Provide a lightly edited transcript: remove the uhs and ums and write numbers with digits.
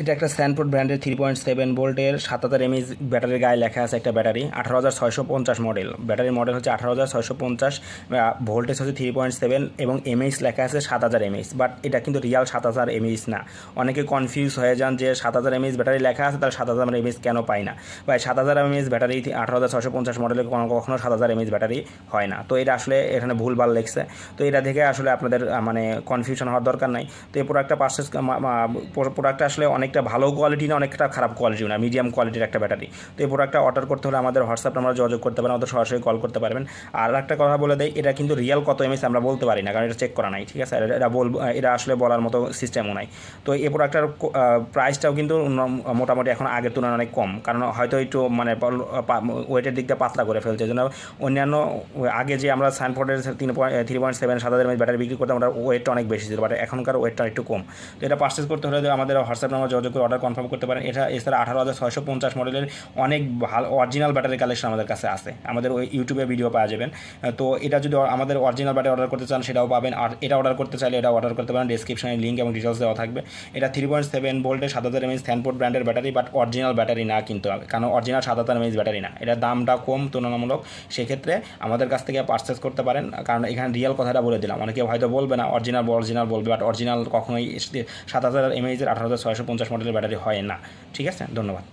এটা একটা স্যানফোর্ড ব্র্যান্ডের 3.7 ভোল্টের 7000 এমএএইচ ব্যাটারির গায়ে লেখা আছে একটা ব্যাটারি 18650 মডেল। ব্যাটারির মডেল হচ্ছে 18650, ভোল্টেজ হচ্ছে 3.7 এবং এমএএইচ লেখা আছে 7000 এমএএইচ। বাট এটা কিন্তু রিয়াল 7000 এমএএইচ না। অনেকে কনফিউজ হয়ে যান যে 7000 এমএএইচ ব্যাটারি লেখা আছে, তাহলে 7000 এমএএইচ কেন পাই না? ভাই 7000 এমএএইচ ব্যাটারি 18650 মডেলের কখনো 7000 এমএএইচ ব্যাটারি হয় না। তো এটা আসলে এখানে ভুলভাল লেখছে। তো এটা থেকে আসলে আপনাদের মানে কনফিউশন হওয়ার দরকার নাই। তো এই প্রোডাক্টটা প্রোডাক্টটা আসলে অনেকটা ভালো কোয়ালিটি না, অনেকটা খারাপ কোয়ালিটি না, মিডিয়াম কোয়ালিটির একটা ব্যাটারি। তো এই প্রোডাক্টটা অর্ডার করতে হলে আমাদের হোয়াটসঅ্যাপ নাম্বার যোগাযোগ করতে পারেন, আমাদের সরাসরি কল করতে পারবেন। আর একটা কথা বলে দেয়, এটা কিন্তু রিয়াল কত এমএএইচ আমরা বলতে পারি না, কারণ এটা চেক করা নাই, ঠিক আছে? এটা আসলে বলার মতো সিস্টেমও নাই। তো এই প্রোডাক্টটার প্রাইসটাও কিন্তু মোটামুটি এখন আগের তুলনায় অনেক কম, কারণ হয়তো একটু মানে ওয়েটের দিকটা পাতলা করে ফেলছে। এই জন্য অন্যান্য আগে যে আমরা স্যানফোর্ডের 3.7 7000 এমএএইচ ব্যাটারি বিক্রি করতাম, ওটার ওয়েটটা অনেক বেশি ছিল, বাট এখনকার ওয়েটটা একটু কম। তো এটা পারচেস করতে হলে আমাদের হোয়াটসঅ্যাপ নাম্বার যোগাযোগ করে অর্ডার কনফার্ম করতে পারেন। এছাড়া 18650 মডেলের অনেক ভালো অরিজিনাল ব্যাটারি কালেকশন আমাদের কাছে আছে, আমাদের ওই ইউটিউবে ভিডিও পাওয়া যাবেন। তো এটা যদি আমাদের অরিজিনাল ব্যাটারি অর্ডার করতে চান সেটাও পাবেন, আর এটা অর্ডার করতে চাইলে এটা অর্ডার করতে পারেন, ডেসক্রিপশনে লিঙ্ক এবং ডিটেলস দেওয়া থাকবে। এটা 3.7 ভোল্টের 7000 এমএএইচ স্যানফোর্ড ব্র্যান্ডের ব্যাটারি, বাট অরিজিনাল ব্যাটারি না কিন্তু, কারণ অরিজিনাল 7000 এমএএইচ ব্যাটারি না, এটার দামটা কম তুলনামূলক। সেক্ষেত্রে আমাদের কাছ থেকে পারচেস করতে পারেন, কারণ এখানে রিয়েল কথাটা বলে দিলাম। অনেকে হয়তো বলবে না অরিজিনাল বলবে, বাট অরিজিনাল কখনোই 7000 এমএএইচের 18650 মডেলের ব্যাটারি হয় না। ঠিক আছে, ধন্যবাদ।